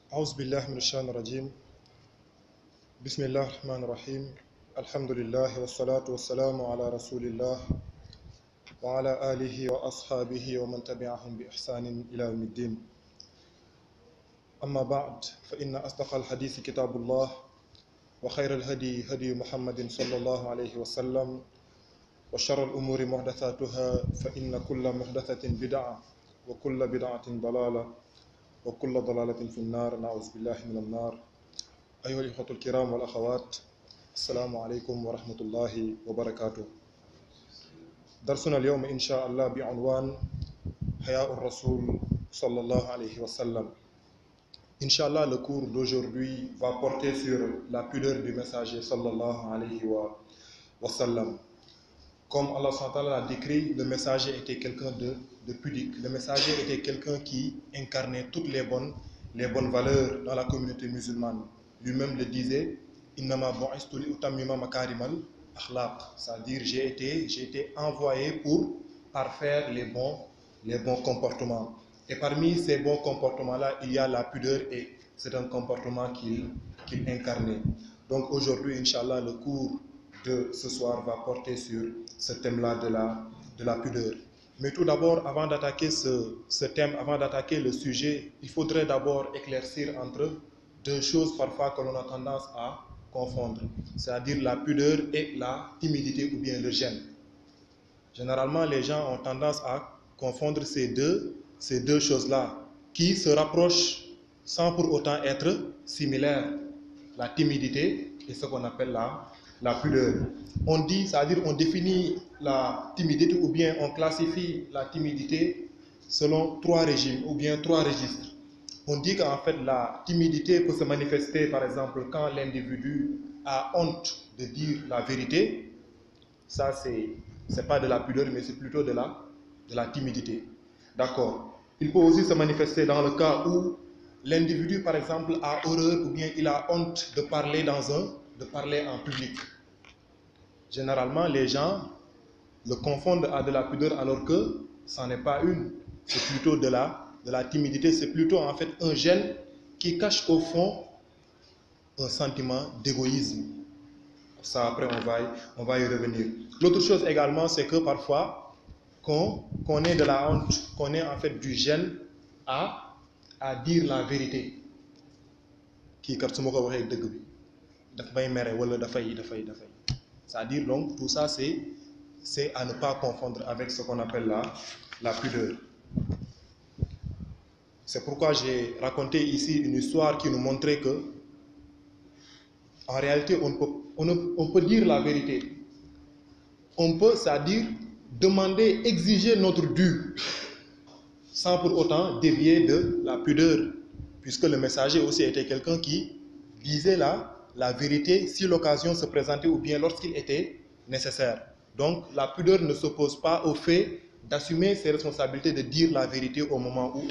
أعوذ بالله من الشيطان الرجيم. بسم الله الرحمن الرحيم. الحمد لله والصلاة والسلام على رسول الله وعلى آله وأصحابه ومن تبعهم بإحسان إلى يوم الدين. أما بعد فإن أصدق الحديث كتاب الله وخير الهدي هدي محمد صلى الله عليه وسلم وشر الأمور محدثاتها فإن كل محدثة بدعة وكل بدعة ضلالة وكل ضلالة في النار. نعوذ بالله من النار. أيها الإخوة الكرام والأخوات، السلام عليكم ورحمة الله وبركاته. درسنا اليوم إن شاء الله بعنوان حياء الرسول صلى الله عليه وسلم. Inch'Allah, le cours d'aujourd'hui va porter sur la pudeur du messager sallallahu alayhi wa sallam. Comme Allah l'a décrit, le messager était quelqu'un de pudique. Le messager était quelqu'un qui incarnait toutes les bonnes valeurs dans la communauté musulmane. Lui-même le disait, Innama bu'istu li utammima makarimal akhlaq. C'est-à-dire, j'ai été envoyé pour parfaire les bons comportements. Et parmi ces bons comportements-là, il y a la pudeur et c'est un comportement qu'il incarnait. Donc aujourd'hui, Inch'Allah, le cours de ce soir va porter sur ce thème-là de la pudeur. Mais tout d'abord, avant d'attaquer ce thème, avant d'attaquer le sujet, il faudrait d'abord éclaircir entre deux choses parfois que l'on a tendance à confondre, c'est-à-dire la pudeur et la timidité ou bien le gêne. Généralement, les gens ont tendance à confondre ces deux choses-là qui se rapprochent sans pour autant être similaires. La timidité et ce qu'on appelle la pudeur. On dit, c'est-à-dire on définit la timidité ou bien on classifie la timidité selon trois régimes ou bien trois registres. On dit qu'en fait la timidité peut se manifester par exemple quand l'individu a honte de dire la vérité. Ça c'est pas de la pudeur mais c'est plutôt de la timidité. D'accord. Il peut aussi se manifester dans le cas où l'individu par exemple a horreur ou bien il a honte de parler en public. Généralement, les gens le confondent à de la pudeur alors que ça n'est pas une. C'est plutôt de la timidité, c'est plutôt en fait un gêne qui cache au fond un sentiment d'égoïsme. Ça après on va y revenir. L'autre chose également c'est que parfois qu'on ait de la honte, qu'on ait en fait du gêne à dire la vérité. Kii kat su ma ko waxee dëgg bi daf may mere wala dafay. C'est-à-dire donc tout ça c'est à ne pas confondre avec ce qu'on appelle la pudeur. C'est pourquoi j'ai raconté ici une histoire qui nous montrait que en réalité on peut dire la vérité. On peut, c'est-à-dire demander, exiger notre dû sans pour autant dévier de la pudeur, puisque le messager aussi était quelqu'un qui disait la vérité si l'occasion se présentait ou bien lorsqu'il était nécessaire. Donc la pudeur ne s'oppose pas au fait d'assumer ses responsabilités, de dire la vérité au moment où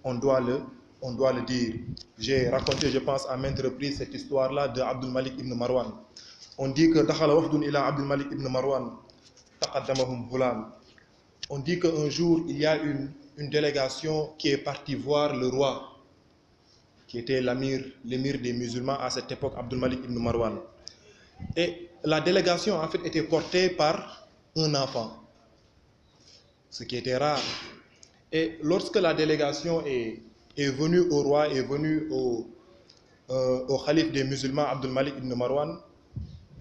on doit le dire. J'ai raconté, je pense, à maintes reprises cette histoire-là de Abdul Malik ibn Marwan. On dit que dakhala wafdun ila Abdul Malik ibn Marwan taqaddamahum ghulam. On dit qu'un jour il y a une délégation qui est partie voir le roi, qui était l'émir des musulmans à cette époque, Abdul Malik ibn Marwan. Et la délégation en fait était portée par un enfant, ce qui était rare. Et lorsque la délégation est venue au roi, est venue au calife des musulmans, Abdul Malik ibn Marwan,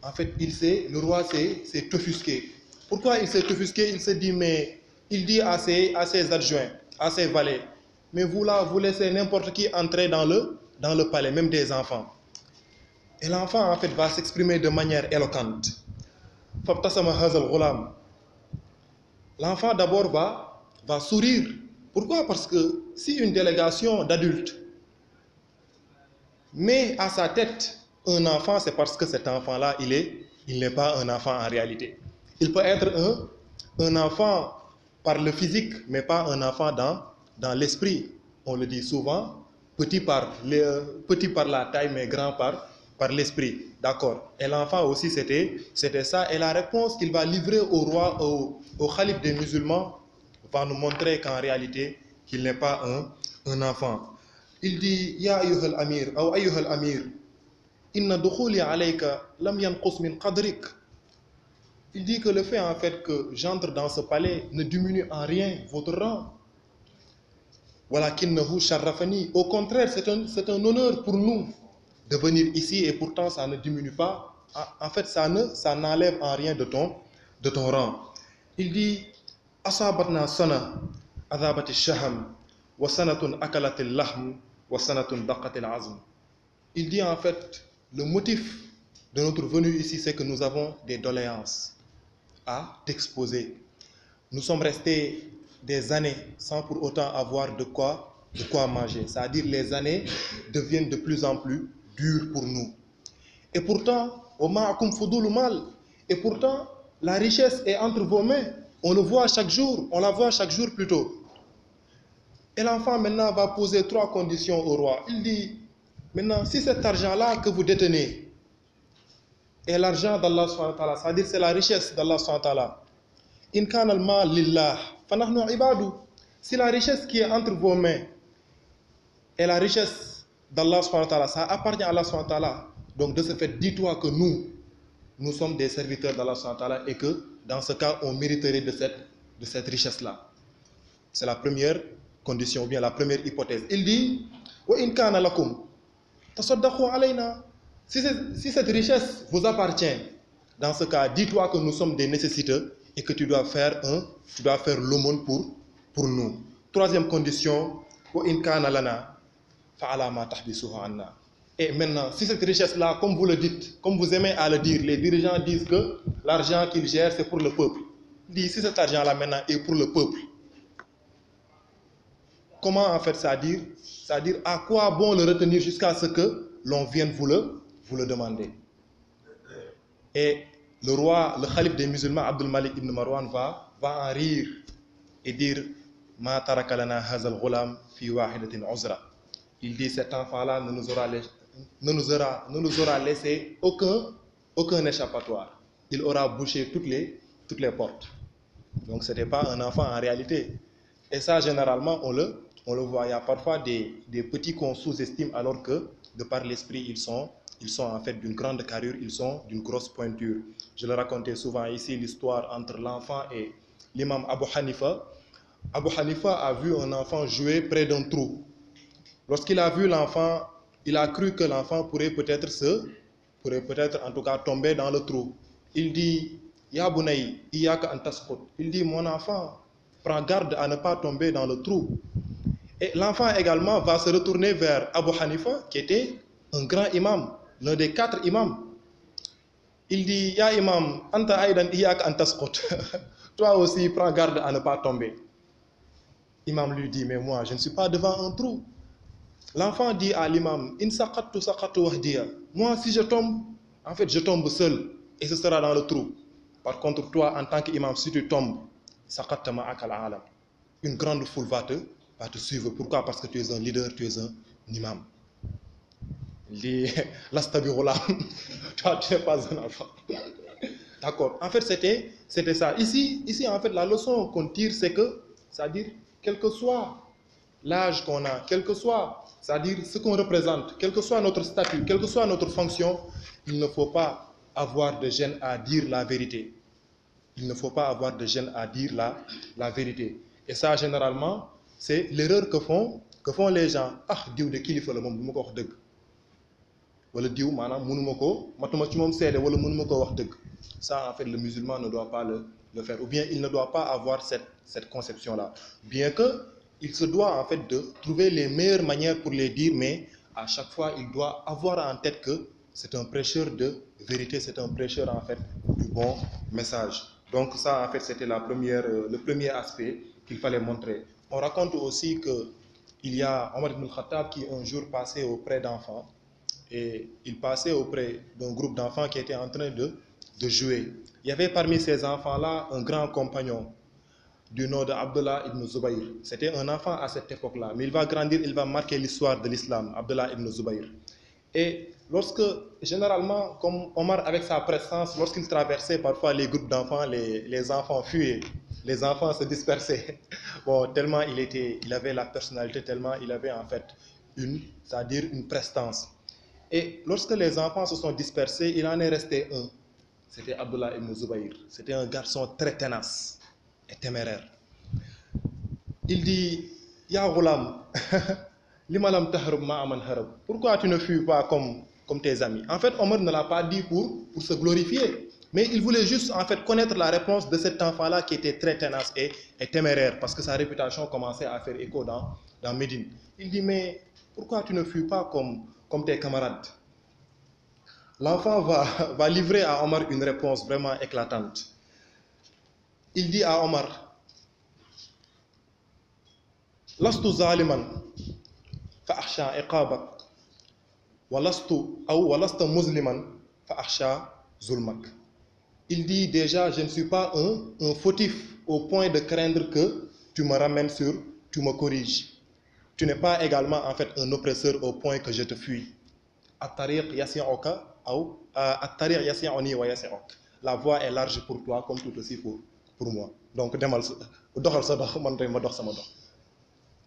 en fait le roi s'est offusqué. Pourquoi il s'est offusqué? Il se dit, mais il dit à ses adjoints, à ses valets, mais vous là, vous laissez n'importe qui entrer dans le palais, même des enfants. Et l'enfant en fait va s'exprimer de manière éloquente. L'enfant d'abord va sourire. Pourquoi? Parce que si une délégation d'adultes met à sa tête un enfant, c'est parce que cet enfant-là, il n'est pas un enfant en réalité. Il peut être un enfant par le physique, mais pas un enfant dans l'esprit. On le dit souvent, petit par la taille, mais grand par l'esprit. D'accord. Et l'enfant aussi, c'était ça. Et la réponse qu'il va livrer au roi, au calife des musulmans, va nous montrer qu'en réalité, qu'il n'est pas un enfant. Il dit Ya ayyuhal amir, ou ayyuhal amir, inna dukhuli alayka lam yanqus min qadrik. Il dit que le fait en fait que j'entre dans ce palais ne diminue en rien votre rang. Walakinnahu sharrafani. Au contraire, c'est un honneur pour nous de venir ici et pourtant ça ne diminue pas. En fait, ça n'enlève en rien de ton rang. Il dit Asabatna sana adabati shaham wa sanatun akalatil lahm wa sanatun daqatil azm. Il dit en fait le motif de notre venue ici, c'est que nous avons des doléances à t'exposer. Nous sommes restés des années sans pour autant avoir de quoi manger. C'est-à-dire les années deviennent de plus en plus dures pour nous. Et pourtant, et pourtant, la richesse est entre vos mains. On le voit chaque jour, on la voit chaque jour plutôt. Et l'enfant maintenant va poser 3 conditions au roi. Il dit, maintenant, si cet argent-là que vous détenez est l'argent d'Allah, c'est-à-dire c'est la richesse d'Allah, in kana al-mal lillah, fanahnu ibadu. Si la richesse qui est entre vos mains est la richesse d'Allah, ça appartient à Allah. Donc de ce fait, dis-toi que nous sommes des serviteurs d'Allah et que dans ce cas, on mériterait de cette richesse-là. C'est la première condition, ou bien la première hypothèse. Il dit wa in kana lakum tasaddaqu alayna. Si cette richesse vous appartient, dans ce cas, dis-toi que nous sommes des nécessiteux et que tu dois faire l'aumône pour nous. Troisième condition, wa in kana lana fa'ala ma tahbisuha anna. Et maintenant, si cette richesse-là, comme vous le dites, comme vous aimez à le dire, les dirigeants disent que l'argent qu'ils gèrent, c'est pour le peuple. Dis, si cet argent-là maintenant est pour le peuple, comment en fait c'est-à-dire à quoi bon le retenir jusqu'à ce que l'on vienne vous le demander. Et le roi, le calife des musulmans, Abdul Malik ibn Marwan, va en rire et dire Ma taraka lana hazal ghulam fi wahidatin uzra. Il dit cet enfant-là ne nous aura laissé aucun échappatoire. Il aura bouché toutes les portes. Donc ce n'était pas un enfant en réalité. Et ça, généralement, on le voit. Il y a parfois des petits qu'on sous-estime alors que, de par l'esprit, ils sont en fait d'une grande carrure, ils sont d'une grosse pointure. Je le racontais souvent ici, l'histoire entre l'enfant et l'imam Abu Hanifa. Abu Hanifa a vu un enfant jouer près d'un trou. Lorsqu'il a vu l'enfant, il a cru que l'enfant pourrait peut-être en tout cas tomber dans le trou. Il dit Ya bunay, iyaka an tasqut. Il dit mon enfant, prends garde à ne pas tomber dans le trou. Et l'enfant également va se retourner vers Abu Hanifa, qui était un grand imam, l'un des 4 imams. Il dit Ya imam, anta aidan iyaka an tasqut. Toi aussi, prends garde à ne pas tomber. L'imam lui dit mais moi, je ne suis pas devant un trou. L'enfant dit à l'imam In saqattu saqattu wahdiya. Moi, si je tombe, en fait, je tombe seul et ce sera dans le trou. Par contre, toi, en tant qu'imam, si tu tombes, saqatta ma'aka al-alam. Une grande foule va te suivre. Pourquoi? Parce que tu es un leader, tu es un imam. Il dit Lasta bi ghulam. Toi, tu n'es pas un enfant. D'accord. En fait, c'était ça. Ici, en fait, la leçon qu'on tire, c'est que, c'est-à-dire, quel que soit l'âge qu'on a, quel que soit, c'est-à-dire ce qu'on représente, quel que soit notre statut, quelle que soit notre fonction, il ne faut pas avoir de gêne à dire la vérité. Il ne faut pas avoir de gêne à dire la vérité. Et ça, généralement, c'est l'erreur que font les gens. Ah, diw de kilifa la mom duma ko wax deug. Wala diw manam mënuma ko matuma ci mom sédé wala mënuma ko wax deug. Ça, en fait, le musulman ne doit pas le faire. Ou bien il ne doit pas avoir cette conception-là. Bien que il se doit en fait de trouver les meilleures manières pour les dire, mais à chaque fois, il doit avoir en tête que c'est un prêcheur de vérité, c'est un prêcheur en fait du bon message. Donc ça, en fait, c'était le premier aspect qu'il fallait montrer. On raconte aussi qu'il y a Omar ibn Khattab qui un jour passait auprès d'enfants et il passait auprès d'un groupe d'enfants qui était en train de jouer. Il y avait parmi ces enfants-là un grand compagnon du nom de Abdullah ibn Zubayr. C'était un enfant à cette époque-là, mais il va grandir, il va marquer l'histoire de l'islam, Abdullah ibn Zubayr. Et généralement, comme Omar avec sa présence, lorsqu'il traversait parfois les groupes d'enfants, les enfants fuyaient, les enfants se dispersaient. Bon, tellement il avait la personnalité, tellement il avait en fait c'est-à-dire une prestance. Et lorsque les enfants se sont dispersés, il en est resté un. C'était Abdullah ibn Zubayr. C'était un garçon très tenace et téméraire. Il dit, Ya Ghulam, Limalam tahrub ma'aman harab. Pourquoi tu ne fuis pas comme tes amis? En fait, Omar ne l'a pas dit pour se glorifier. Mais il voulait juste en fait connaître la réponse de cet enfant-là qui était très tenace et téméraire parce que sa réputation commençait à faire écho dans Médine. Il dit, mais pourquoi tu ne fuis pas comme tes camarades? L'enfant va livrer à Omar une réponse vraiment éclatante. Il dit à Omar, Lastu zaliman fa akhsha iqabak wa lasta musliman fa akhsha zulmak. Il dit déjà, je ne suis pas un fautif au point de craindre que tu me ramènes tu me corriges. Tu n'es pas également en fait un oppresseur au point que je te fuis. La voie est large pour toi comme tout aussi pour moi. Donc,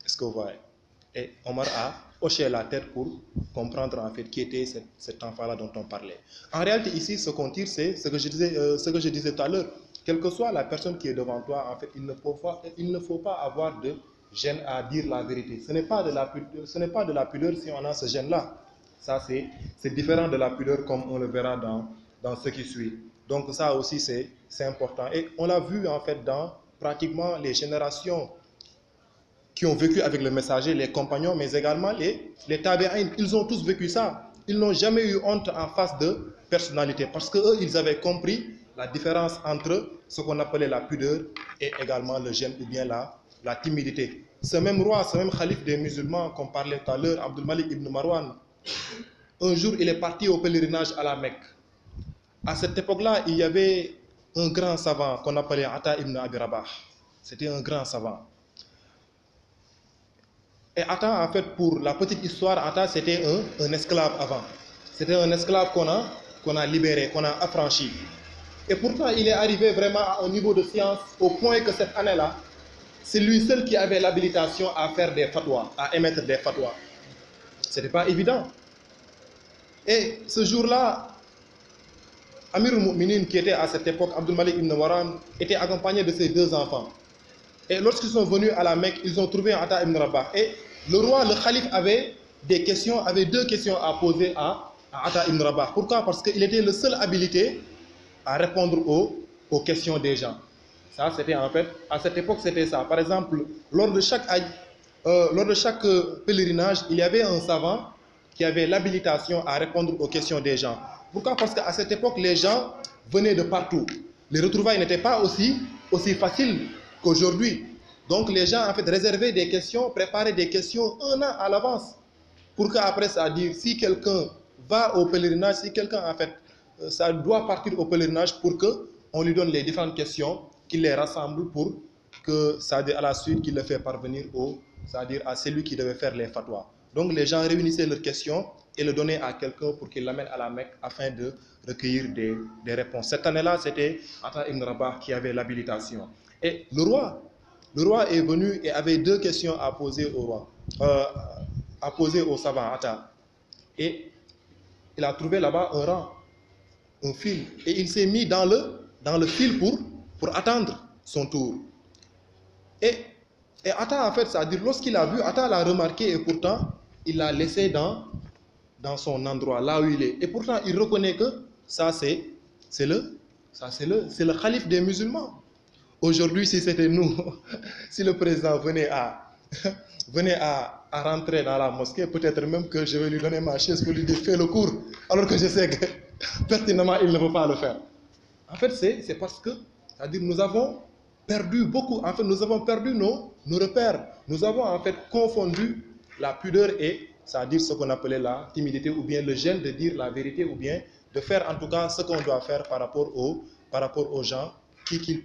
est-ce que vous voyez? Et Omar a hoché la tête pour comprendre en fait qui était cet enfant-là dont on parlait. En réalité, ici, ce qu'on tire, c'est ce que je disais tout à l'heure. Quelle que soit la personne qui est devant toi, en fait, il ne faut pas avoir de gêne à dire la vérité. Ce n'est pas de la pudeur si on a ce gêne-là. Ça, c'est différent de la pudeur comme on le verra dans ce qui suit. Donc ça aussi, c'est important. Et on l'a vu en fait dans pratiquement les générations qui ont vécu avec le messager, les compagnons, mais également les tabi'in. Ils ont tous vécu ça. Ils n'ont jamais eu honte en face de personnalité parce qu'eux, ils avaient compris la différence entre ce qu'on appelait la pudeur et également le gêne ou bien la timidité. Ce même roi, ce même calife des musulmans qu'on parlait tout à l'heure, Abdul Malik ibn Marwan, un jour, il est parti au pèlerinage à la Mecque. À cette époque-là, il y avait un grand savant qu'on appelait Ata ibn Abi Rabah. C'était un grand savant. Et Ata, en fait, pour la petite histoire, Ata, c'était un esclave avant. C'était un esclave qu'on a libéré, qu'on a affranchi. Et pourtant, il est arrivé vraiment à un niveau de science au point que cette année-là, c'est lui seul qui avait l'habilitation à faire des fatwas, à émettre des fatwas. Ce n'était pas évident. Et ce jour-là, Amir al-Mu'minin, qui était à cette époque, Abdul Malik ibn Marwan, était accompagné de ses deux enfants. Et lorsqu'ils sont venus à la Mecque, ils ont trouvé Ata ibn Rabah. Et le roi, le calife, avait deux questions à poser à Ata ibn Rabah. Pourquoi? Parce qu'il était le seul habilité à répondre aux questions des gens. Ça, c'était en fait, à cette époque, c'était ça. Par exemple, lors de chaque pèlerinage, il y avait un savant qui avait l'habilitation à répondre aux questions des gens. Pourquoi? Parce qu'à cette époque, les gens venaient de partout. Les retrouvailles n'étaient pas aussi faciles qu'aujourd'hui. Donc les gens en fait réservaient des questions, préparaient des questions un an à l'avance. Pour qu'après ça dire, si quelqu'un va au pèlerinage, si quelqu'un en fait, ça doit partir au pèlerinage pour qu'on lui donne les différentes questions, qu'il les rassemble pour que, c'est-à-dire à la suite, qu'il le fait parvenir c'est-à-dire à celui qui devait faire les fatwas. Donc les gens réunissaient leurs questions et le donnaient à quelqu'un pour qu'il l'amène à la Mecque afin de recueillir des réponses. Cette année-là, c'était Ata ibn Rabah qui avait l'habilitation. Et le roi est venu et avait deux questions à poser au roi, à poser au savant Ata. Et il a trouvé là-bas un rang, un fil. Et il s'est mis dans le fil pour attendre son tour. Et Ata, en fait, c'est-à-dire lorsqu'il a vu, Ata l'a remarqué et pourtant, il l'a laissé dans son endroit, là où il est. Et pourtant, il reconnaît que ça, c'est le calife des musulmans. Aujourd'hui, si c'était nous, si le président venait à rentrer dans la mosquée, peut-être même que je vais lui donner ma chaise pour lui dire fais le cours, alors que je sais que pertinemment il ne peut pas le faire. En fait, c'est parce que, c'est-à-dire nous avons perdu beaucoup, en fait nous avons perdu nos repères. Nous avons en fait confondu la pudeur et, c'est-à-dire ce qu'on appelait la timidité ou bien le gêne de dire la vérité ou bien de faire en tout cas ce qu'on doit faire par rapport aux gens, qui qu'ils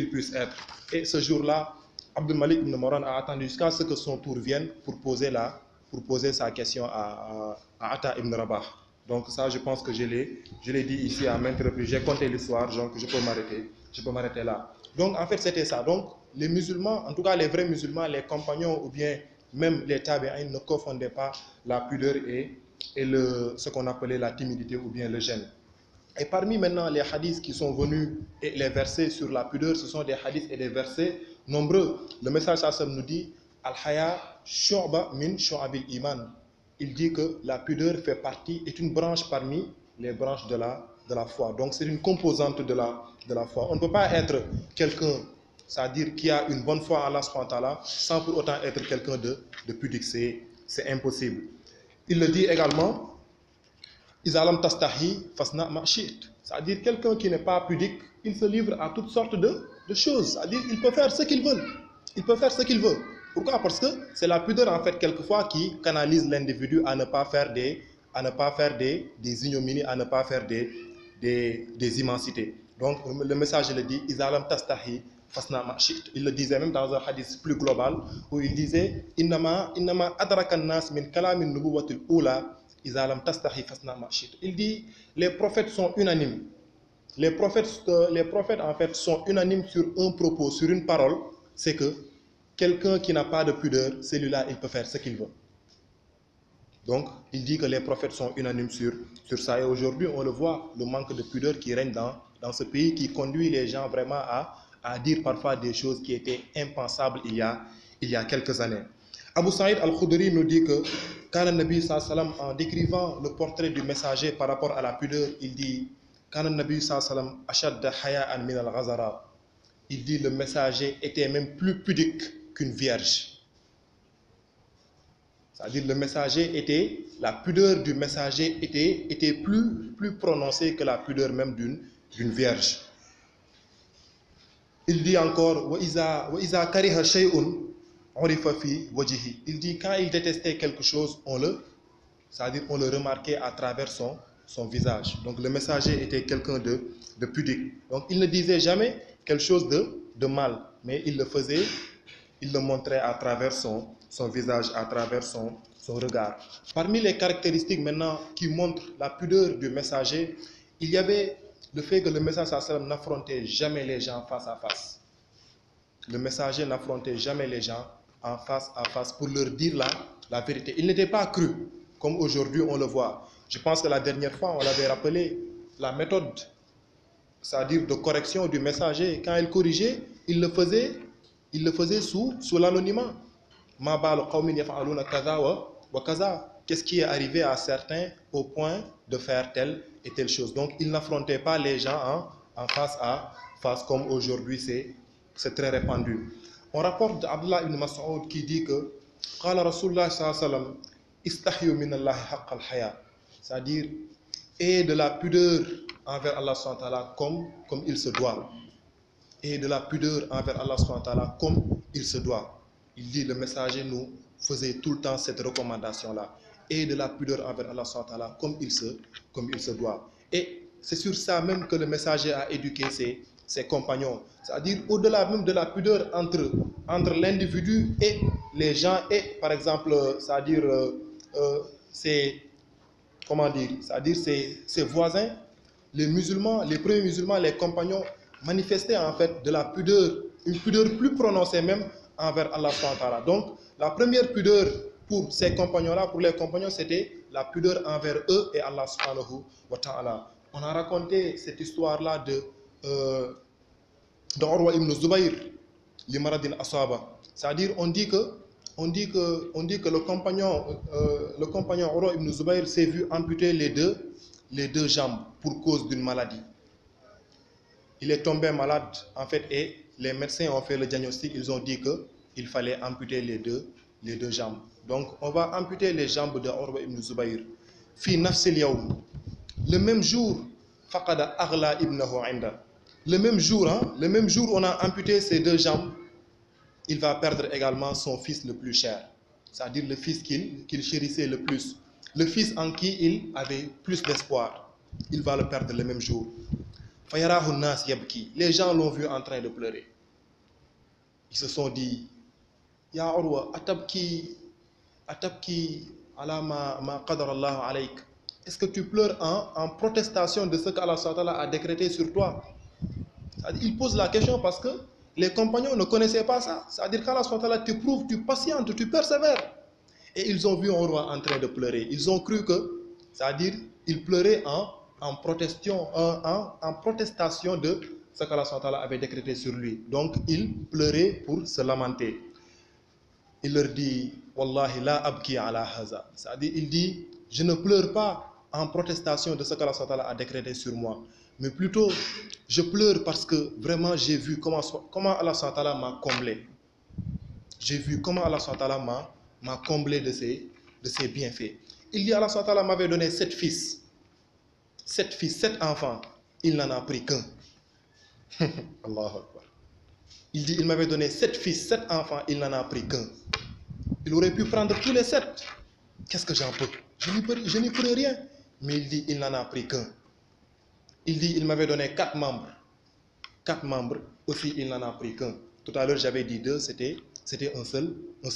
puissent être. Et ce jour-là, Abdul Malik ibn Marwan a attendu jusqu'à ce que son tour vienne pour poser sa question à Ata ibn Rabah. Donc ça, je pense que je l'ai dit ici à maintes reprises. J'ai compté l'histoire, donc je peux m'arrêter là. Donc en fait, c'était ça. Donc les musulmans, en tout cas les vrais musulmans, les compagnons ou bien même les tabi'in ne confondaient pas la pudeur et ce qu'on appelait la timidité ou bien le gêne. Et parmi maintenant les hadiths qui sont venus et les versets sur la pudeur, ce sont des hadiths et des versets nombreux. Le message Sassam nous dit Al-Haya shu'ba min shu'abil iman. Il dit que la pudeur fait partie, est une branche parmi les branches de la foi. Donc c'est une composante de la foi. On ne peut pas être quelqu'un, c'est-à-dire qui a une bonne foi en Allah subhanahu wa ta'ala, sans pour autant être quelqu'un de pudique. C'est impossible. Il le dit également Isalam tastahi fasna ma'shit. C'est-à-dire quelqu'un qui n'est pas pudique, il se livre à toutes sortes de choses. C'est-à-dire il peut faire ce qu'il veut. Il peut faire ce qu'il veut. Pourquoi? Parce que c'est la pudeur en fait quelquefois qui canalise l'individu à ne pas faire des ignominies, à ne pas faire des immensités. Donc le message le dit Isalam tastahi fasna ma'shit. Il le disait même dans un hadith plus global où il disait Innama adrakan nas min kalamin nubuwatil ula. Il dit les prophètes sont unanimes. Les prophètes en fait sont unanimes sur un propos, sur une parole, c'est que quelqu'un qui n'a pas de pudeur, celui-là, il peut faire ce qu'il veut. Donc, il dit que les prophètes sont unanimes sur ça. Et aujourd'hui, on le voit, le manque de pudeur qui règne dans ce pays, qui conduit les gens vraiment à dire parfois des choses qui étaient impensables il y a quelques années. Abu Saïd al-Khudri nous dit que Kana Nabi sallam, en décrivant le portrait du messager par rapport à la pudeur, il dit Kana Nabi sallam ashadda haya'an min al-ghazara. Il dit le messager était même plus pudique qu'une vierge. C'est-à-dire la pudeur du messager était plus prononcée que la pudeur même d'une vierge. Il dit encore wa iza kariha shay'un. Il dit quand il détestait quelque chose, c'est-à-dire on le remarquait à travers son visage. Donc le messager était quelqu'un de pudique. Donc il ne disait jamais quelque chose de mal, mais il le montrait à travers son visage, à travers son regard. Parmi les caractéristiques maintenant qui montrent la pudeur du messager, il y avait le fait que le messager n'affrontait jamais les gens face à face. Le messager n'affrontait jamais les gens en face à face pour leur dire la vérité. Il n'était pas cru, comme aujourd'hui on le voit. Je pense que la dernière fois, on l'avait rappelé, la méthode, c'est-à-dire de correction du messager, quand il corrigeait, il le faisait sous l'anonymat. Qu'est-ce qui est arrivé à certains au point de faire telle et telle chose? Donc, il n'affrontait pas les gens en face à face comme aujourd'hui c'est très répandu. On rapporte d'Abdullah ibn Mas'ud qui dit que Qala Rasulullah sallallahu alayhi wa sallam istahyu min Allahi haqq al-haya. C'est-à-dire, ayez de la pudeur envers Allah subhanahu wa ta'ala comme il se doit. Ayez de la pudeur envers Allah subhanahu wa ta'ala comme il se doit. Il dit, le messager nous faisait tout le temps cette recommandation-là. Ayez de la pudeur envers Allah subhanahu wa ta'ala comme il se doit. Et c'est sur ça même que le messager a éduqué ses compagnons. C'est-à-dire au-delà même de la pudeur entre l'individu et les gens et par exemple, c'est-à-dire ses voisins, les musulmans, les premiers musulmans, les compagnons manifestaient en fait de la pudeur, une pudeur plus prononcée même envers Allah subhanahu wa ta'ala. Donc la première pudeur pour ces compagnons-là, pour les compagnons, c'était la pudeur envers eux et Allah subhanahu wa ta'ala. On a raconté cette histoire-là de Urwa ibn Zubayr, l'Imaradin Asaba. C'est-à-dire, on dit que le compagnon Urwa ibn Zubayr s'est vu amputer les deux jambes pour cause d'une maladie. Il est tombé malade, en fait, et les médecins ont fait le diagnostic, ils ont dit qu'il fallait amputer les deux jambes. Donc, on va amputer les jambes de Urwa ibn Zubayr. Fi nafsil yawm. Le même jour, faqada aghla ibnahu inda. Le même jour, on a amputé ses deux jambes, il va perdre également son fils le plus cher. C'est-à-dire le fils qu'il chérissait le plus. Le fils en qui il avait plus d'espoir. Il va le perdre le même jour. Fayarahu nas yabki. Les gens l'ont vu en train de pleurer. Ils se sont dit, Ya Urwa, atabki ala ma qadar Allah alayk. Est-ce que tu pleures en protestation de ce qu'Allah a décrété sur toi? Il pose la question parce que Les compagnons ne connaissaient pas ça. C'est-à-dire qu'Allah subhanahu wa ta'ala t'éprouve, tu patientes, tu persévères. Et ils ont vu un roi en train de pleurer. Ils ont cru que, c'est-à-dire, il pleurait en protestation de ce qu'Allah subhanahu wa ta'ala avait décrété sur lui. Donc, il pleurait pour se lamenter. Il leur dit, Wallahi la abki ala haza. C'est-à-dire, il dit, je ne pleure pas en protestation de ce qu'Allah subhanahu wa ta'ala a décrété sur moi. Mais plutôt, je pleure parce que vraiment j'ai vu comment Allah subhanahu wa ta'ala m'a comblé. J'ai vu comment Allah subhanahu wa ta'ala m'a comblé de ses bienfaits. Il dit, Allah subhanahu wa ta'ala m'avait donné 7 fils. 7 enfants. Il n'en a pris qu'un. Allahu Akbar. Il dit, il m'avait donné 7 fils, 7 enfants, il n'en a pris qu'un. Il aurait pu prendre tous les 7. Qu'est-ce que j'en peux? Je n'y peux rien. Mais il dit, il n'en a pris qu'un. Il dit, il m'avait donné 4 membres. 4 membres, aussi, il n'en a pris qu'un. Tout à l'heure, j'avais dit 2, c'était un seul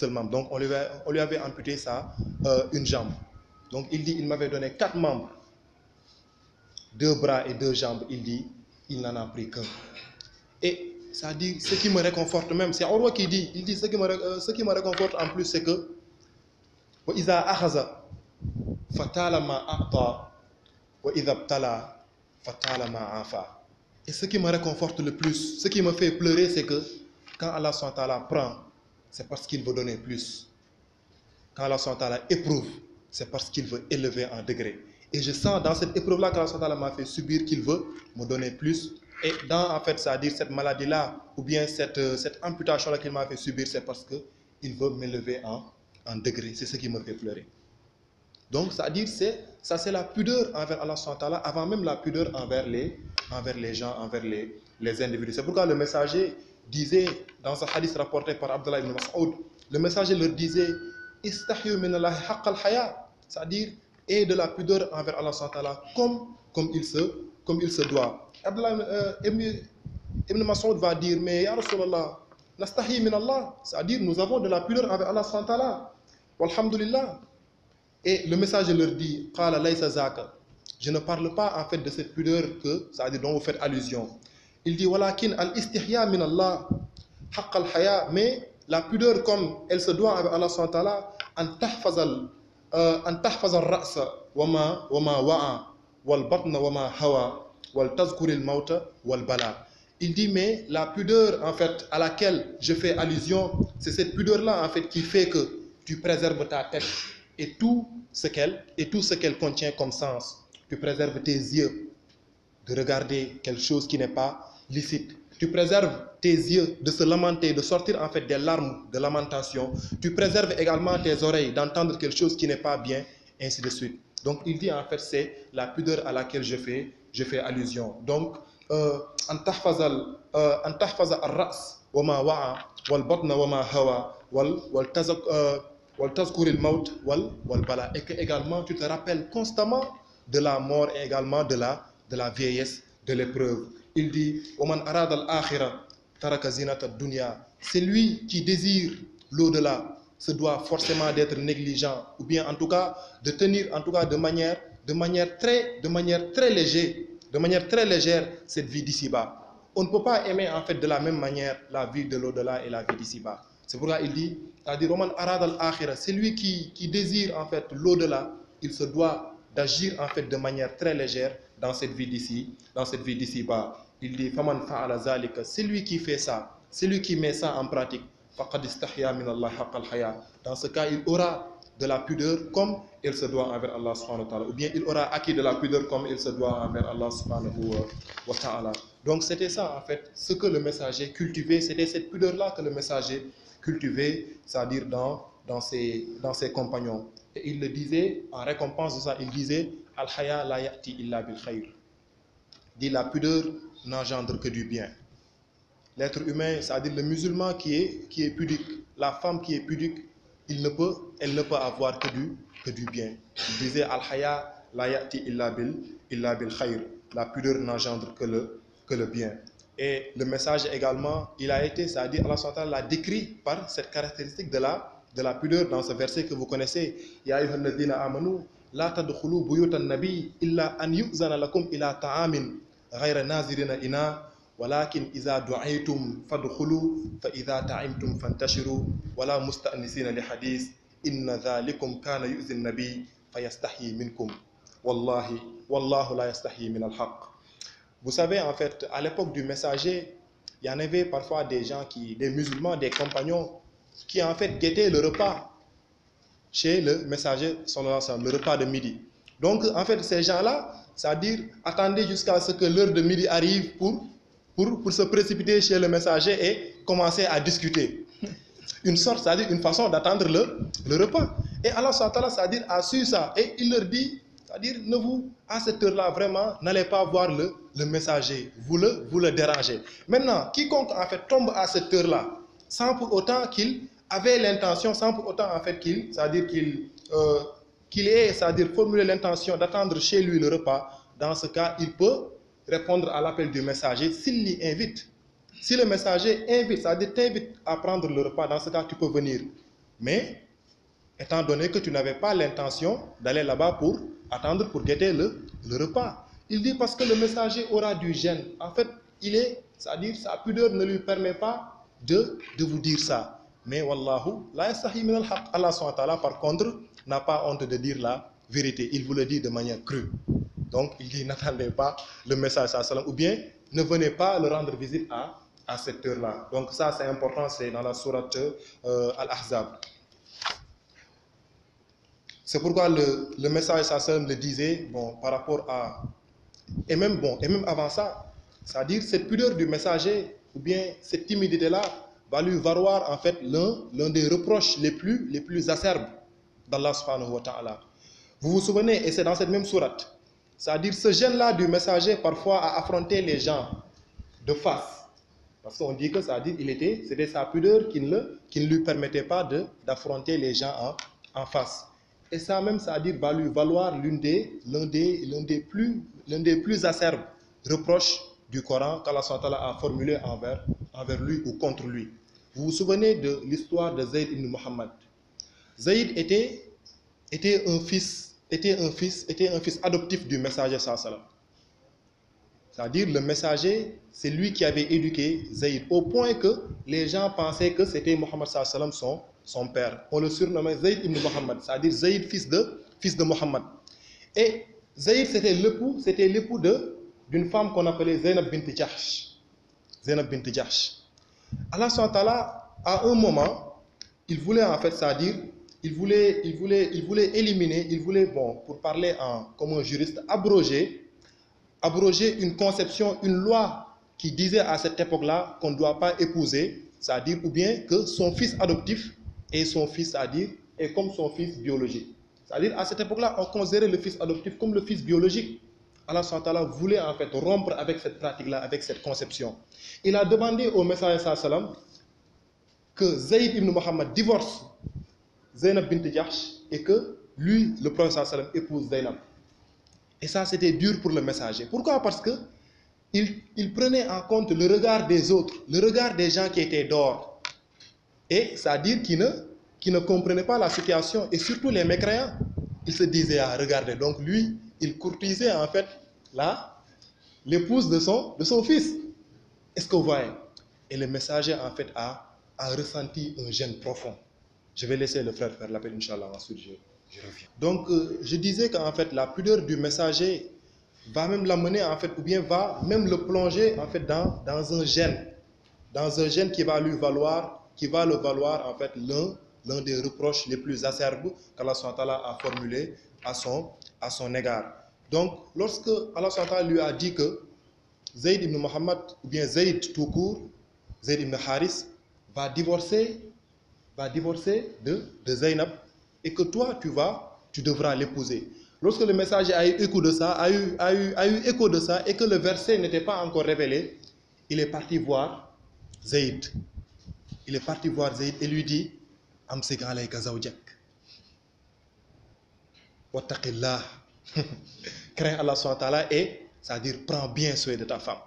membre. Donc, on lui avait amputé ça, une jambe. Donc, il dit, il m'avait donné 4 membres, 2 bras et 2 jambes. Il dit, il n'en a pris qu'un. Et ça dit, ce qui me réconforte même, c'est Urwa qui dit, il dit, ce qui me réconforte en plus, c'est que, وَإِذَا أَخَذَ فَتَالَ مَا أَعْطَى وَإِذَا ابْتَلَى فَتَالَ مَا عَافَى. Et ce qui me réconforte le plus, ce qui me fait pleurer, c'est que quand Allah subhanahu wa ta'ala prend, c'est parce qu'il veut donner plus. Quand Allah subhanahu wa ta'ala éprouve, c'est parce qu'il veut élever en degré. Et je sens dans cette épreuve-là qu'Allah subhanahu wa ta'ala m'a fait subir qu'il veut me donner plus. Et dans, en fait, c'est-à-dire cette maladie-là, ou bien cette amputation-là qu'il m'a fait subir, c'est parce qu'il veut m'élever en degré. C'est ce qui me fait pleurer. Donc, c'est-à-dire, ça c'est la pudeur envers Allah subhanahu wa ta'ala, avant même la pudeur envers les gens, envers les individus. C'est pourquoi le messager disait, dans ce hadith rapporté par Abdullah ibn Mas'ud, le messager leur disait, Istahyu min Allahi haqqal haya, c'est-à-dire, et de la pudeur envers Allah subhanahu wa ta'ala, comme il se doit. Abdullah ibn Mas'ud va dire, mais ya Rasulallah, nastahi min Allah, c'est-à-dire, nous avons de la pudeur envers Allah subhanahu wa ta'ala. Walhamdulillah. Et le messager leur dit, Qala laysa zaka. Je ne parle pas en fait de cette pudeur c'est-à-dire dont vous faites allusion. Il dit, Walakin al-istihya min Allah, haqq al-haya, mais la pudeur comme elle se doit avec Allah subhanahu wa ta'ala, an tahfaz al-ra'sa wa ma wa'a, wal batna wa ma hawa, wal tazkur al-mawta wal bala. Il dit, mais la pudeur en fait à laquelle je fais allusion, c'est cette pudeur-là en fait qui fait que tu préserves ta tête et tout ce qu'elle contient comme sens. Tu préserves tes yeux de regarder quelque chose qui n'est pas licite. Tu préserves tes yeux de se lamenter, de sortir en fait des larmes de lamentation. Tu préserves également tes oreilles d'entendre quelque chose qui n'est pas bien, ainsi de suite. Donc il dit en fait c'est la pudeur à laquelle je fais allusion. Donc an tahfaz ar-ra's wa ma wa'a wal batna wa ma hawa wal tazkur al-maut wal bala, et que également tu te rappelles constamment de la mort et également de la vieillesse, de l'épreuve. Il dit Oman arad al-akhira taraka zinat ad-dunya. Celui qui désire l'au-delà se doit forcément d'être négligent, ou bien en tout cas de tenir en tout cas de manière très légère cette vie d'ici-bas. On ne peut pas aimer en fait de la même manière la vie de l'au-delà et la vie d'ici-bas. C'est pourquoi il dit, c'est-à-dire Oman arad al-akhira, celui qui désire en fait l'au-delà, il se doit d'agir en fait de manière très légère dans cette vie d'ici-bas. Il dit Faman fa'ala zalika, celui qui fait ça, celui qui met ça en pratique, faqad istahya min Allah haqqal haya. Dans ce cas, il aura de la pudeur comme il se doit envers Allah subhanahu wa ta'ala, ou bien il aura acquis de la pudeur comme il se doit envers Allah subhanahu wa ta'ala. Donc c'était ça en fait, ce que le messager cultivait, c'était cette pudeur-là que le messager cultivait, c'est-à-dire dans ses compagnons. Et il le disait, en récompense de ça, il disait Al-haya la ya'ti illa bil khayr. Dit la pudeur n'engendre que du bien. L'être humain, c'est-à-dire le musulman qui est pudique, la femme qui est pudique, elle ne peut avoir que du bien. Il disait Al-haya la ya'ti illa bil khayr. La pudeur n'engendre que le bien. Et le message également, il a été, c'est-à-dire Allah subhanahu wa ta'ala l'a décrit par cette caractéristique de la pudeur dans ce verset que vous connaissez. Ya ayyuhalladhina amanu la tadkhulu buyutan nabi illa an yu'zana lakum ila ta'amin ghayra nazirina ina ولكن إذا دعيتم فادخلوا فإذا تعمتم فانتشروا ولا مستأنسين لحديث إن ذلكم كان يؤذي النبي فيستحيي منكم والله لا يستحيي من الحق. Vous savez, en fait, à l'époque du messager, il y en avait parfois des gens des musulmans, des compagnons, qui en fait guettaient le repas chez le messager, sallallahu alayhi wa sallam, le repas de midi. Donc, en fait, ces gens-là, c'est-à-dire, attendaient jusqu'à ce que l'heure de midi arrive pour se précipiter chez le messager et commencer à discuter. Une sorte, c'est-à-dire une façon d'attendre le repas. Et Allah, c'est-à-dire, a su ça. Et il leur dit, c'est-à-dire, à cette heure-là, vraiment, n'allez pas voir le messager. Vous le dérangez. Maintenant, quiconque, en fait, tombe à cette heure-là, sans pour autant qu'il avait l'intention, sans pour autant, en fait, c'est-à-dire qu'il ait, c'est-à-dire formuler l'intention d'attendre chez lui le repas, dans ce cas, il peut répondre à l'appel du messager s'il l'y invite. Si le messager invite, c'est-à-dire t'invite à prendre le repas, dans ce cas, tu peux venir. Mais, étant donné que tu n'avais pas l'intention d'aller là-bas pour attendre, pour guetter le repas. Il dit parce que le messager aura du gêne. En fait, c'est-à-dire sa pudeur ne lui permet pas de vous dire ça. Mais wallahu, la yastahi min al-haq. Allah subhanahu wa ta'ala, par contre, n'a pas honte de dire la vérité. Il vous le dit de manière crue. Donc, il dit, n'attendez pas le message, ou bien ne venez pas le rendre visite à cette heure-là. Donc, ça, c'est important, c'est dans la sourate Al-Ahzab. C'est pourquoi le message, le disait, bon, par rapport à... Et même avant ça, c'est-à-dire cette pudeur du messager, ou bien cette timidité-là, va lui valoir en fait l'un des reproches les plus acerbes d'Allah subhanahu wa ta'ala. Vous vous souvenez, et c'est dans cette même sourate, c'est-à-dire ce gêne-là du messager parfois à affronter les gens de face. Parce qu'on dit que c'est-à-dire c'était sa pudeur qui ne lui permettait pas d'affronter les gens en face. Et ça même, c'est-à-dire va lui valoir l'un des plus acerbes reproches du Coran qu'Allah a formulé envers lui ou contre lui. Vous vous souvenez de l'histoire de Zayd ibn Muhammad. Zayd était un fils adoptif du messager sallallahu. C'est-à-dire le messager, c'est lui qui avait éduqué Zayd au point que les gens pensaient que c'était Muhammad sallallahu son père. On le surnommait Zayd ibn Muhammad, c'est-à-dire Zayd fils de Muhammad. Et Zayd c'était l'époux d'une femme qu'on appelait Zainab bint Jahsh. Allah subhanahu wa ta'ala, à un moment, il voulait en fait, c'est-à-dire, il voulait éliminer, pour parler comme un juriste, abroger une conception, une loi qui disait à cette époque-là qu'on ne doit pas épouser, c'est-à-dire, ou bien que son fils adoptif est son fils, c'est-à-dire, est comme son fils biologique. C'est-à-dire, à cette époque-là, on considérait le fils adoptif comme le fils biologique. Allah subhanahu wa ta'ala voulait en fait rompre avec cette pratique-là, avec cette conception. Il a demandé au messager sallam que Zayd ibn Muhammad divorce Zainab bint Jahsh et que lui, le prophète sallam, épouse Zainab. Et ça, c'était dur pour le messager. Pourquoi? Parce que il prenait en compte le regard des autres, le regard des gens qui étaient dehors. Et c'est-à-dire qui ne comprenaient pas la situation, et surtout les mécréants. Il se disait, ah, regardez, donc lui, il courtisait en fait l'épouse de son fils. Est-ce que vous voyez? Et le messager en fait a ressenti un gêne profond. Je vais laisser le frère faire l'appel, Inch'Allah, ensuite je reviens. Donc, je disais qu'en fait, la pudeur du messager va même l'amener, en fait, ou bien va même le plonger, en fait, dans un gêne qui va le valoir, en fait, l'un des reproches les plus acerbes qu'Allah a formulé à son égard. Donc, lorsque Allah lui a dit que Zayd ibn Muhammad, ou bien Zayd tout court, Zayd ibn Haris, va divorcer de Zaynab, et que toi, tu devras l'épouser. Lorsque le messager a eu écho de ça, et que le verset n'était pas encore révélé, il est parti voir Zayd. Et lui dit, Amsik alayka zawjak. Wattaqillah. Crains Allah subhanahu wa ta'ala et, c'est-à-dire, prends bien soin de ta femme.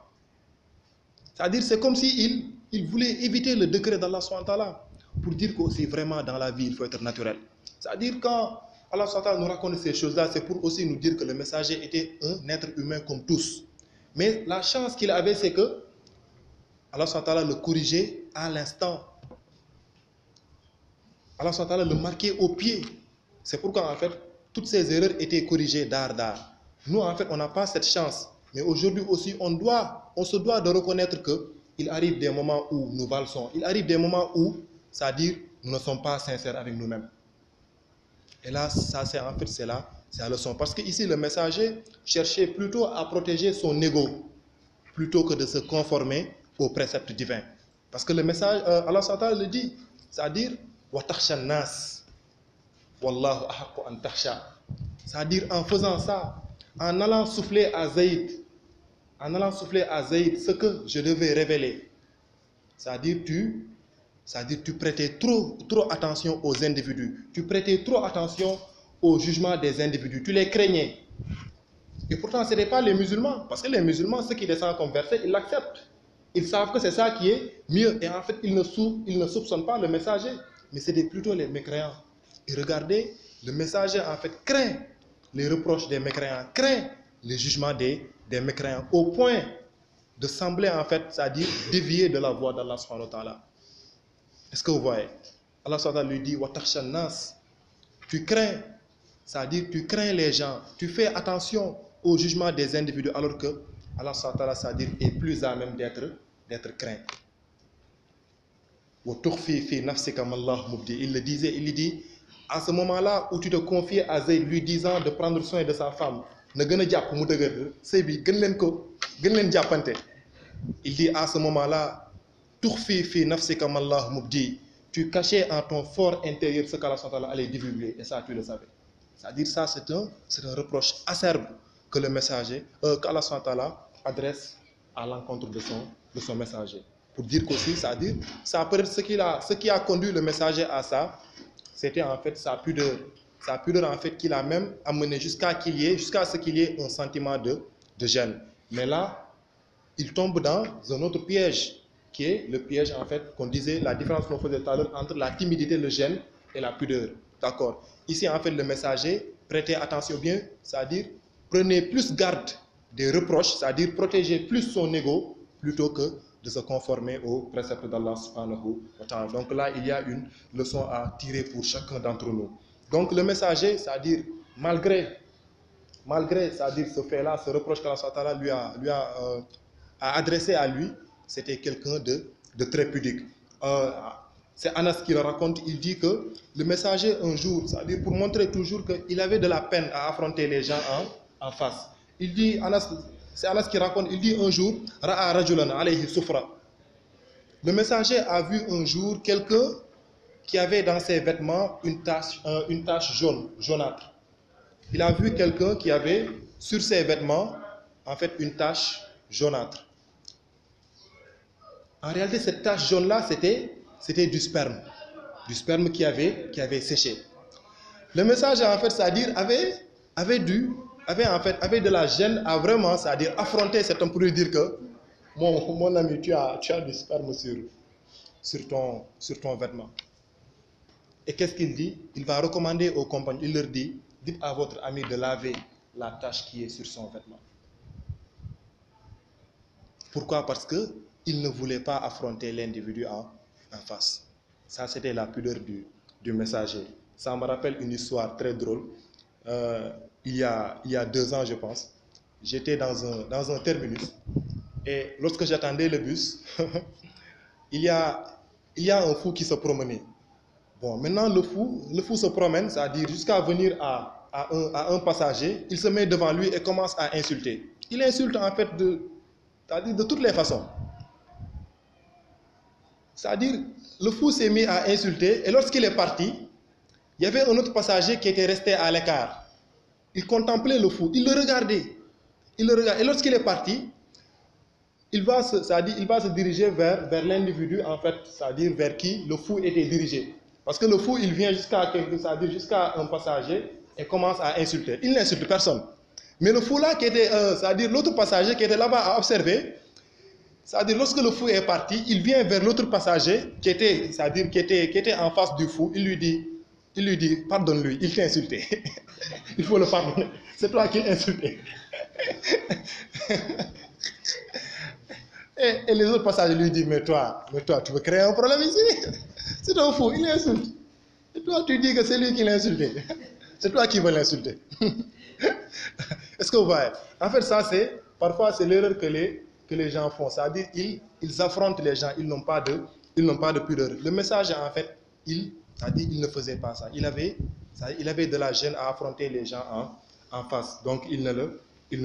C'est-à-dire, c'est comme si il voulait éviter le degré d'Allah subhanahu wa ta'ala pour dire qu'aussi vraiment dans la vie, il faut être naturel. C'est-à-dire, quand Allah subhanahu wa ta'ala nous raconte ces choses-là, c'est pour aussi nous dire que le messager était un être humain comme tous. Mais la chance qu'il avait, c'est que Allah subhanahu wa ta'ala le corrigeait à l'instant. Allah subhanahu wa ta'ala le marquait au pied. C'est pourquoi en fait, toutes ces erreurs étaient corrigées d'art d'art. Nous en fait, on n'a pas cette chance. Mais aujourd'hui aussi, on se doit de reconnaître qu'il arrive des moments où nous valsons. Il arrive des moments où, c'est-à-dire, nous ne sommes pas sincères avec nous-mêmes. Et là, ça c'est en fait, c'est la leçon. Parce que ici, le messager cherchait plutôt à protéger son ego, plutôt que de se conformer aux préceptes divins. Parce que le message, Allah subhanahu wa ta'ala le dit, c'est-à-dire, wa takhsha nas, wallahu ahaqqu an takhsha. C'est-à-dire, en faisant ça, en allant souffler à Zaïd, ce que je devais révéler, c'est-à-dire tu prêtais trop attention aux individus, tu prêtais trop attention au jugement des individus, tu les craignais. Et pourtant, ce n'était pas les musulmans, parce que les musulmans, ceux qui descendent comme verset, ils l'acceptent. Ils savent que c'est ça qui est mieux, et en fait, ils ne soupçonnent pas le messager, mais c'est plutôt les mécréants. Et regardez, le messager, en fait, craint les reproches des mécréants, craint les jugements des mécréants, au point de sembler, en fait, c'est-à-dire dévier de la voie d'Allah subhanahu wa ta'ala. Est-ce que vous voyez? Allah subhanahu wa ta'ala lui dit, wa takhsha nas, tu crains, c'est-à-dire tu crains les gens, tu fais attention au jugement des individus, alors que Allah subhanahu wa ta'ala, c'est-à-dire est plus à même d'être craint. Wa tukhfi fi nafsika ma Allah mubdi. Il le dit, à ce moment-là où tu te confies à Zayd, lui disant de prendre soin de sa femme, ne gën a jàpp mu dëgër sëy bi gën leen jàppante. Il dit à ce moment-là, tukhfi fi nafsika ma Allah mubdi. Tu cachais en ton fort intérieur ce qu'Allah subhanahu wa ta'ala allait divulguer, et ça tu le savais. C'est-à-dire ça c'est un reproche acerbe que le messager, qu'Allah subhanahu wa ta'ala adresse à l'encontre de son messager. Pour dire qu'aussi, c'est-à-dire, ça peut être ce qui a conduit le messager à ça, c'était en fait sa pudeur. Sa pudeur en fait qui l'a même amené jusqu'à ce qu'il y ait un sentiment de gêne. Mais là, il tombe dans un autre piège, qui est le piège en fait qu'on disait, la différence qu'on faisait tout à l'heure entre la timidité, le gêne et la pudeur. D'accord. Ici en fait le messager, prêtez attention bien, c'est-à-dire prenez plus garde des reproches, c'est-à-dire protégez plus son ego plutôt que de se conformer aux préceptes d'Allah subhanahu wa ta'ala. Donc là, il y a une leçon à tirer pour chacun d'entre nous. Donc le messager, c'est-à-dire malgré c'est-à-dire ce fait-là, ce reproche qu'Allah lui a adressé à lui, c'était quelqu'un de très pudique. C'est Anas qui le raconte, il dit que le messager un jour, c'est-à-dire pour montrer toujours qu'il avait de la peine à affronter les gens en face. Il dit, c'est Anas qui raconte, il dit un jour, Ra'a rajulan alayhi sufra. Le messager a vu un jour quelqu'un qui avait dans ses vêtements une tache jaunâtre. Il a vu quelqu'un qui avait sur ses vêtements en fait une tache jaunâtre. En réalité, cette tache jaune-là, c'était du sperme qui avait séché. Le messager en fait, c'est-à-dire avait de la gêne à vraiment, c'est-à-dire affronter cet homme pour lui dire que mon ami, tu as du sperme sur ton vêtement. Et qu'est-ce qu'il dit? Il va recommander aux compagnons, il leur dit, dites à votre ami de laver la tache qui est sur son vêtement. Pourquoi? Parce qu'il ne voulait pas affronter l'individu en face. Ça, c'était la pudeur du messager. Ça me rappelle une histoire très drôle. Il y a 2 ans, je pense, j'étais dans un terminus. Et lorsque j'attendais le bus, il y a un fou qui se promenait. Bon, maintenant le fou se promène, c'est-à-dire jusqu'à venir à un passager, il se met devant lui et commence à insulter. Il insulte en fait c'est-à-dire de toutes les façons. C'est-à-dire, le fou s'est mis à insulter et lorsqu'il est parti, il y avait un autre passager qui était resté à l'écart. Il contemplait le fou, il le regardait. Et lorsqu'il est parti, il va se diriger vers l'individu, en fait, c'est-à-dire vers qui le fou était dirigé. Parce que le fou, il vient jusqu'à un passager et commence à insulter. Il n'insulte personne. Mais le fou là, c'est-à-dire l'autre passager qui était là-bas à observer, c'est-à-dire lorsque le fou est parti, il vient vers l'autre passager qui était en face du fou, il lui dit, pardonne-lui, il t'a insulté. Il faut le pardonner. C'est toi qui l'as insulté. Et les autres passagers lui disent, mais toi, tu veux créer un problème ici? C'est un fou, il l'insulte. Et toi, tu dis que c'est lui qui l'a insulté. C'est toi qui veux l'insulter. Est-ce que vous voyez? En fait, ça, parfois, c'est l'erreur que les gens font. C'est-à-dire, ils affrontent les gens, ils n'ont pas de pudeur. Le message, en fait, il ne faisait pas ça. Il avait de la gêne à affronter les gens en face. Donc, il ne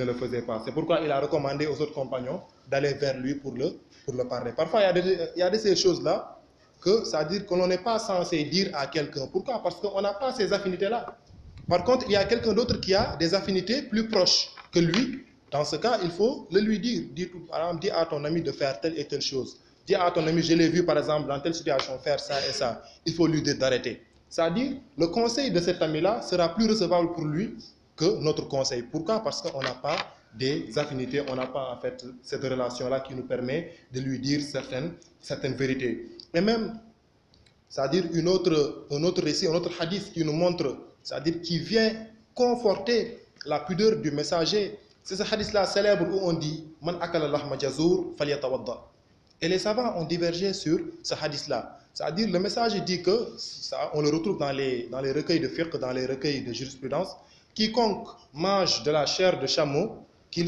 le faisait pas. C'est pourquoi il a recommandé aux autres compagnons d'aller vers lui pour le parler. Parfois, il y a de ces choses-là c'est-à-dire que l'on n'est pas censé dire à quelqu'un. Pourquoi? Parce qu'on n'a pas ces affinités-là. Par contre, il y a quelqu'un d'autre qui a des affinités plus proches que lui. Dans ce cas, il faut le lui dire. Dis à ton ami de faire telle et telle chose. Dis à ton ami, je l'ai vu par exemple dans telle situation faire ça et ça. Il faut lui dire d'arrêter. C'est-à-dire, le conseil de cet ami-là sera plus recevable pour lui que notre conseil. Pourquoi? Parce qu'on n'a pas des affinités, on n'a pas en fait cette relation-là qui nous permet de lui dire certaines vérités. Et même, c'est-à-dire un autre récit, un autre hadith qui nous montre, c'est-à-dire qui vient conforter la pudeur du messager. C'est ce hadith-là célèbre où on dit « Man akala lahma jazour falyatawadda ». Et les savants ont divergé sur ce hadith-là. C'est-à-dire le messager dit que, ça, on le retrouve dans les recueils de fiqh, dans les recueils de jurisprudence, quiconque mange de la chair de chameau, qu'il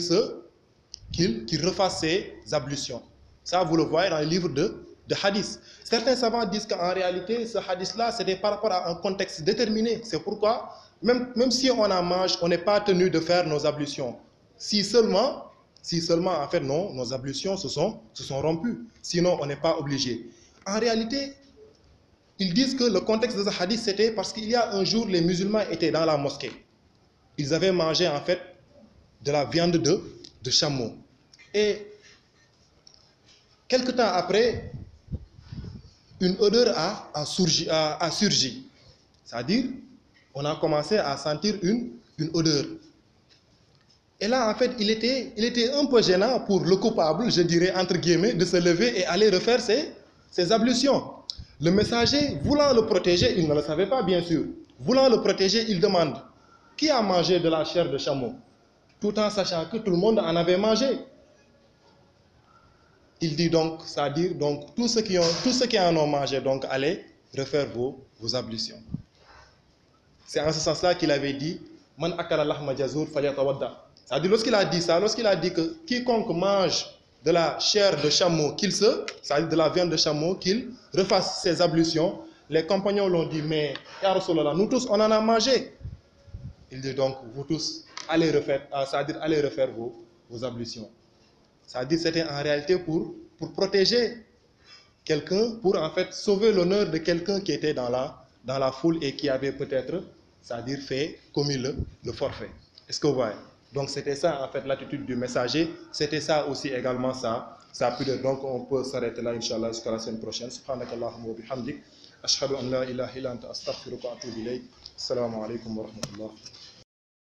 refasse ses ablutions. Ça, vous le voyez dans les livres de hadith. Certains savants disent qu'en réalité, ce hadith-là, c'était par rapport à un contexte déterminé. C'est pourquoi, même si on en mange, on n'est pas tenu de faire nos ablutions. Si seulement, en fait, non, nos ablutions se sont rompues. Sinon, on n'est pas obligé. En réalité, ils disent que le contexte de ce hadith, c'était parce qu'il y a un jour, les musulmans étaient dans la mosquée. Ils avaient mangé, en fait, de la viande de chameau. Et quelque temps après, une odeur a surgi. C'est-à-dire, on a commencé à sentir une odeur. Et là, en fait, il était un peu gênant pour le coupable, je dirais, entre guillemets, de se lever et aller refaire ses ablutions. Le messager, voulant le protéger, il ne le savait pas, bien sûr. Voulant le protéger, il demande, qui a mangé de la chair de chameau? Tout en sachant que tout le monde en avait mangé. Il dit donc, c'est-à-dire, donc, tous ceux qui en ont mangé, donc, allez refaire vos ablutions. C'est en ce sens-là qu'il avait dit, Man akala lahma jazour falyatawadda. C'est-à-dire, lorsqu'il a dit ça, lorsqu'il a dit que quiconque mange de la chair de chameau, c'est-à-dire de la viande de chameau, qu'il refasse ses ablutions, les compagnons l'ont dit, mais, Ya Rasulallah, nous tous, on en a mangé. Il dit donc, vous tous, allez refaire vos ablutions. C'est-à-dire c'était en réalité pour protéger quelqu'un, pour en fait sauver l'honneur de quelqu'un qui était dans la foule et qui avait peut-être, c'est-à-dire commis le forfait. Est-ce que vous voyez? Donc c'était ça en fait l'attitude du messager, c'était ça aussi également sa pudeur. Donc on peut s'arrêter là, Inch'Allah, jusqu'à la semaine prochaine. Subhanakallahumma wa bihamdik. Ashhadu an la ilaha illa anta astaghfiruka wa atubu ilayk. Assalamu alaikum wa rahmatullah.